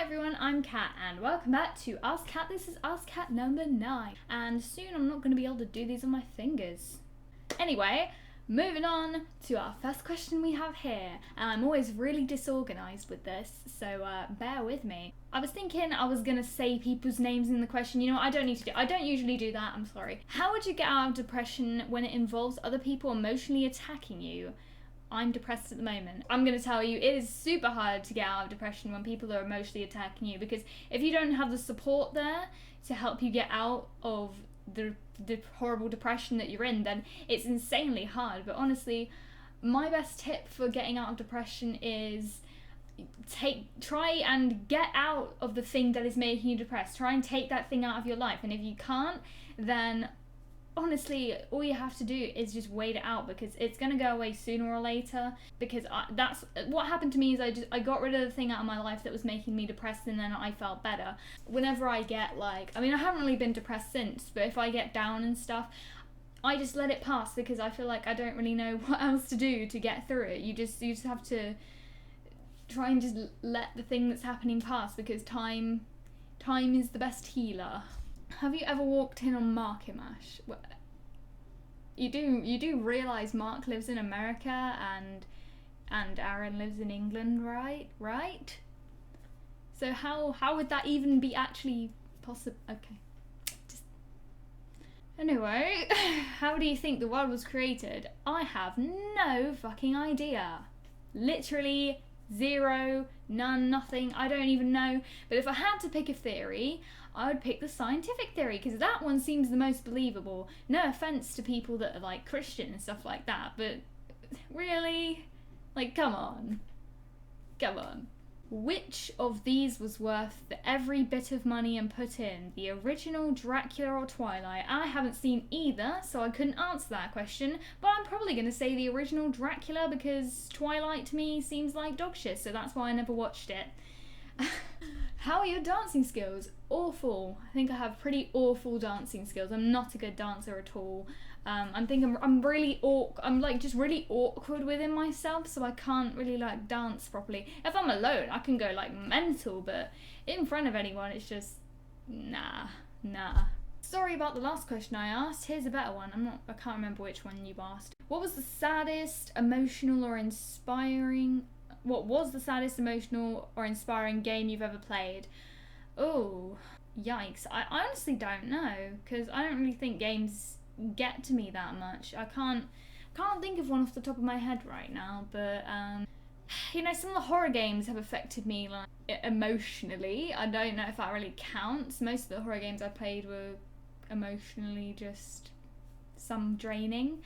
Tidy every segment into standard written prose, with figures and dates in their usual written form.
Hi everyone, I'm Kat and welcome back to Ask Kat. This is Ask Kat number 9 and soon I'm not going to be able to do these on my fingers. Anyway, moving on to our first question we have here, and I'm always really disorganised with this, so bear with me. I was thinking I was going to say people's names in the question. You know what, I don't usually do that, I'm sorry. How would you get out of depression when it involves other people emotionally attacking you? I'm depressed at the moment. I'm going to tell you, it is super hard to get out of depression when people are emotionally attacking you, because if you don't have the support there to help you get out of the horrible depression that you're in, then it's insanely hard. But honestly, my best tip for getting out of depression is try and get out of the thing that is making you depressed. Try and take that thing out of your life, and if you can't, then honestly, all you have to do is just wait it out, because it's going to go away sooner or later. Because that's what happened to me, is I got rid of the thing out of my life that was making me depressed, and then I felt better. Whenever I get I haven't really been depressed since, but if I get down and stuff, I just let it pass, because I feel like I don't really know what else to do to get through it. You just have to try and just let the thing that's happening pass, because time is the best healer. Have you ever walked in on Markimash? You do realise Mark lives in America and Aaron lives in England, right? So how would that even be actually possible? Okay. Anyway, how do you think the world was created? I have no fucking idea. Literally zero, none, nothing, I don't even know. But if I had to pick a theory, I would pick the scientific theory, because that one seems the most believable. No offense to people that are Christian and stuff like that, but really? Come on. Which of these was worth every bit of money and put in? The original, Dracula, or Twilight? I haven't seen either, so I couldn't answer that question, but I'm probably going to say the original Dracula, because Twilight to me seems like dog shit, so that's why I never watched it. How are your dancing skills? Awful. I think I have pretty awful dancing skills. I'm not a good dancer at all. I'm really really awkward within myself, so I can't really dance properly. If I'm alone, I can go mental, but in front of anyone, it's just nah. Sorry about the last question I asked. Here's a better one. I can't remember which one you asked. What was the saddest, emotional, or inspiring game you've ever played? Oh, yikes. I honestly don't know, because I don't really think games get to me that much. I can't think of one off the top of my head right now, but some of the horror games have affected me emotionally. I don't know if that really counts. Most of the horror games I played were emotionally just some draining.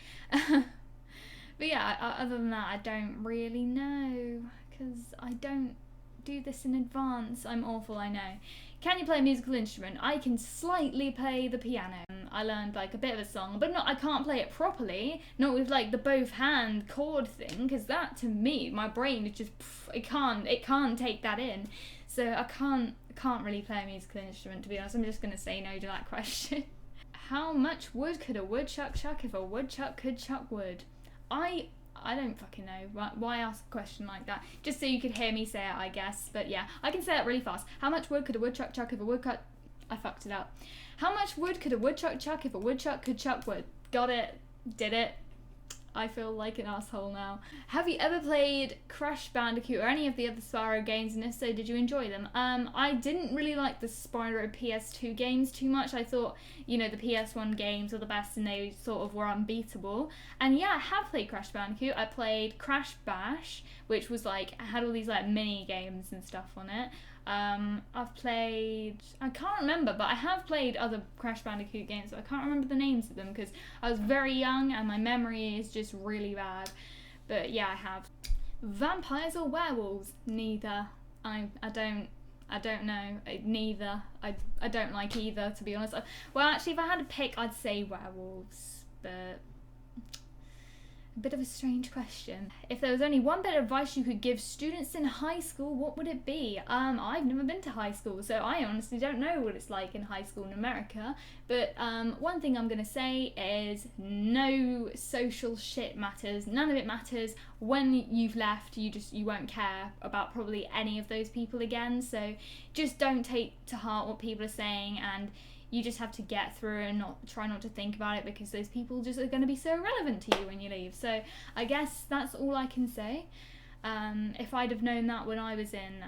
But yeah, other than that, I don't really know, because I don't do this in advance. I'm awful, I know. Can you play a musical instrument? I can slightly play the piano. I learned a bit of a song, but I can't play it properly, not with the both hand chord thing, because that to me, my brain is just, it can't take that in. So I can't really play a musical instrument, to be honest. I'm just going to say no to that question. How much wood could a woodchuck chuck if a woodchuck could chuck wood? I don't fucking know. Why ask a question like that? Just so you could hear me say it, I guess. But yeah, I can say it really fast. How much wood could a woodchuck chuck if a woodchuck... I fucked it up. How much wood could a woodchuck chuck if a woodchuck could chuck wood? Got it. Did it. I feel like an asshole now. Have you ever played Crash Bandicoot or any of the other Spyro games, and if so, did you enjoy them? I didn't really like the Spyro PS2 games too much. I thought, the PS1 games were the best and they sort of were unbeatable. And yeah, I have played Crash Bandicoot. I played Crash Bash, which was had all these mini games and stuff on it. I've played, I can't remember, but I have played other Crash Bandicoot games, but I can't remember the names of them because I was very young and my memory is just really bad. But yeah, I have. Vampires or werewolves? Neither. I don't know. Neither. I don't like either, to be honest. Well, actually, if I had to pick, I'd say werewolves, but A bit of a strange question. If there was only one bit of advice you could give students in high school, what would it be? I've never been to high school, so I honestly don't know what it's like in high school in America. But one thing I'm gonna say is no social shit matters. None of it matters. When you've left, you won't care about probably any of those people again. So just don't take to heart what people are saying, and you just have to get through and try not to think about it, because those people just are going to be so irrelevant to you when you leave. So I guess that's all I can say. If I'd have known that when I was in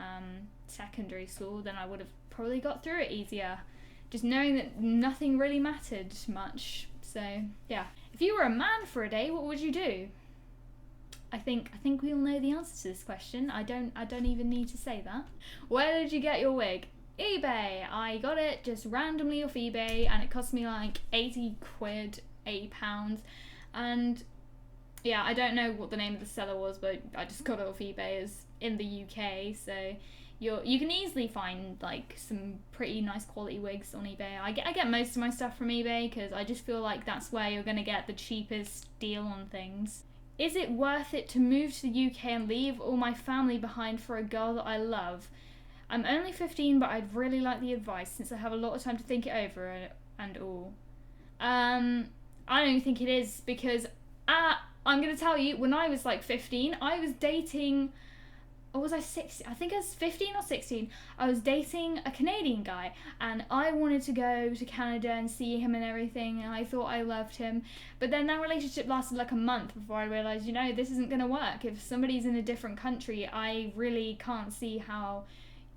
secondary school, then I would have probably got through it easier. Just knowing that nothing really mattered much. So yeah. If you were a man for a day, what would you do? I think we all know the answer to this question. I don't even need to say that. Where did you get your wig? eBay. I got it just randomly off eBay, and it cost me like 80 quid, £80. And yeah, I don't know what the name of the seller was, but I just got it off eBay. As in the UK, so you can easily find like some pretty nice quality wigs on eBay. I get most of my stuff from eBay because I just feel like that's where you're gonna get the cheapest deal on things. Is it worth it to move to the UK and leave all my family behind for a girl that I love? I'm only 15, but I'd really like the advice since I have a lot of time to think it over and all. I don't think it is, because I'm going to tell you, when I was like 15, I was dating, or was I 16? I think I was 15 or 16. I was dating a Canadian guy, and I wanted to go to Canada and see him and everything, and I thought I loved him. But then that relationship lasted like a month before I realised, this isn't going to work. If somebody's in a different country, I really can't see how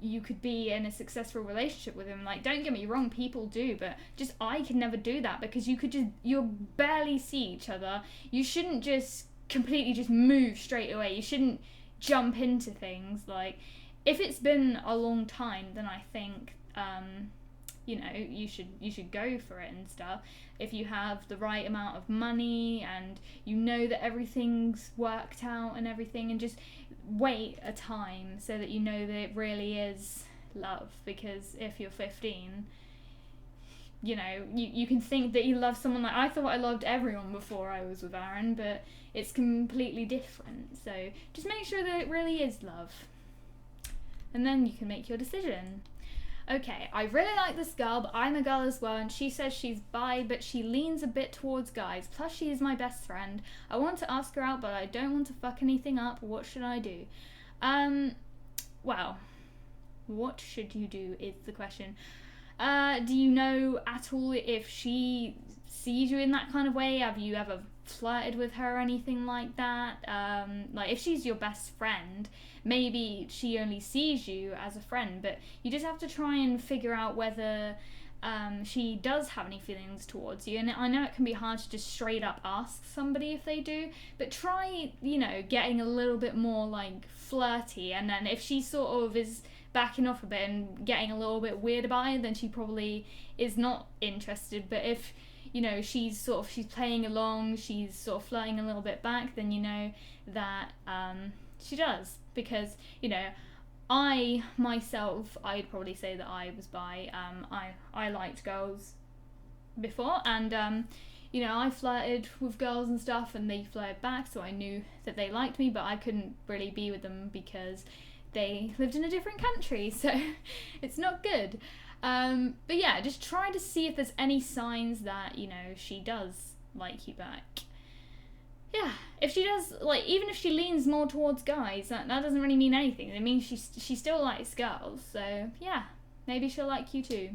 you could be in a successful relationship with him. Like, don't get me wrong, people do, but just I could never do that, because you'll barely see each other. You shouldn't just completely just move straight away. You shouldn't jump into things. Like, if it's been a long time, then I think you should go for it and stuff. If you have the right amount of money and you know that everything's worked out and everything, and just wait a time so that you know that it really is love. Because if you're 15, you can think that you love someone. Like, I thought I loved everyone before I was with Aaron, but it's completely different. So just make sure that it really is love, and then you can make your decision. Okay, I really like this girl, but I'm a girl as well, and she says she's bi, but she leans a bit towards guys. Plus, she is my best friend. I want to ask her out, but I don't want to fuck anything up. What should I do? Well, what should you do is the question. Do you know at all if she sees you in that kind of way? Have you ever flirted with her or anything like that? Like, if she's your best friend, maybe she only sees you as a friend, but you just have to try and figure out whether she does have any feelings towards you. And I know it can be hard to just straight up ask somebody if they do, but try, getting a little bit more like flirty, and then if she sort of is backing off a bit and getting a little bit weird about it, then she probably is not interested. But if she's playing along, she's sort of flirting a little bit back, then you know that she does. Because I myself, I'd probably say that I was bi. I liked girls before, and I flirted with girls and stuff, and they flirted back, so I knew that they liked me, but I couldn't really be with them because they lived in a different country, so it's not good. But yeah, just try to see if there's any signs that, she does like you back. Yeah, if she does, like, even if she leans more towards guys, that doesn't really mean anything. It means she still likes girls, so yeah, maybe she'll like you too.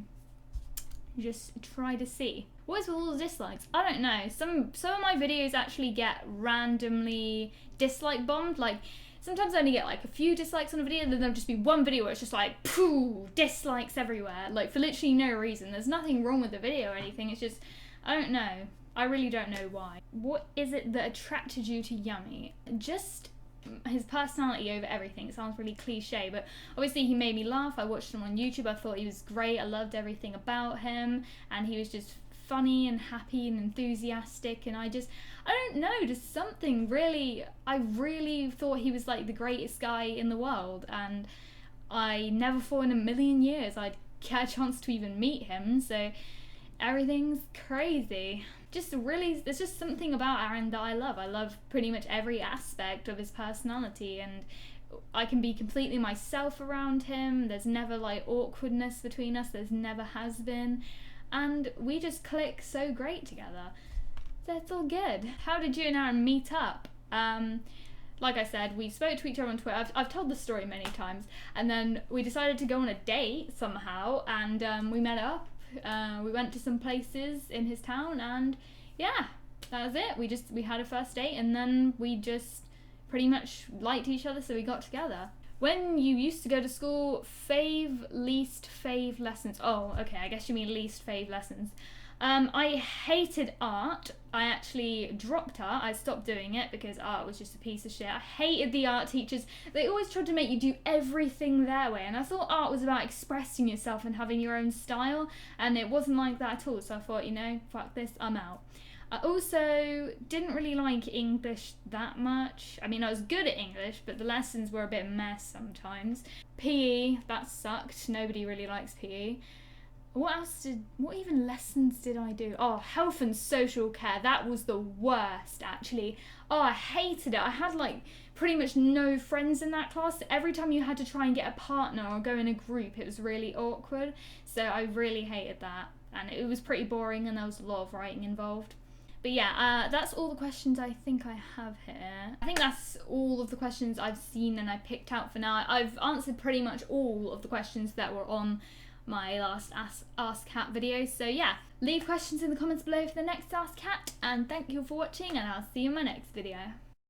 Just try to see. What is with all the dislikes? I don't know. Some of my videos actually get randomly dislike bombed. Like, sometimes I only get like a few dislikes on a video, and then there'll just be one video where it's just like, pooh, dislikes everywhere, like for literally no reason. There's nothing wrong with the video or anything, it's just, I don't know. I really don't know why. What is it that attracted you to Yummy? Just his personality over everything. It sounds really cliche, but obviously he made me laugh. I watched him on YouTube. I thought he was great. I loved everything about him, and he was just funny and happy and enthusiastic, and I don't know, just something really, I really thought he was like the greatest guy in the world, and I never thought in a million years I'd get a chance to even meet him, so everything's crazy. there's just something about Aaron that I love. I love pretty much every aspect of his personality, and I can be completely myself around him. There's never like awkwardness between us. There's never has been. And we just click so great together. So it's all good. How did you and Aaron meet up? Like I said, we spoke to each other on Twitter. I've told the story many times. And then we decided to go on a date somehow, and we met up. We went to some places in his town, and yeah, that was it. We had a first date, and then we just pretty much liked each other, so we got together. When you used to go to school, least fave lessons. Oh, okay, I guess you mean least fave lessons. I hated art. I actually dropped art. I stopped doing it because art was just a piece of shit. I hated the art teachers. They always tried to make you do everything their way, and I thought art was about expressing yourself and having your own style, and it wasn't like that at all. So I thought, fuck this, I'm out. I also didn't really like English that much. I mean, I was good at English, but the lessons were a bit mess sometimes. PE, that sucked. Nobody really likes PE. What even lessons did I do? Oh, health and social care. That was the worst, actually. Oh, I hated it. I had like pretty much no friends in that class. Every time you had to try and get a partner or go in a group, it was really awkward. So I really hated that. And it was pretty boring, and there was a lot of writing involved. But yeah, that's all the questions I think I have here. I think that's all of the questions I've seen and I picked out for now. I've answered pretty much all of the questions that were on my last Ask Cat video. So yeah, leave questions in the comments below for the next Ask Cat, and thank you for watching, and I'll see you in my next video.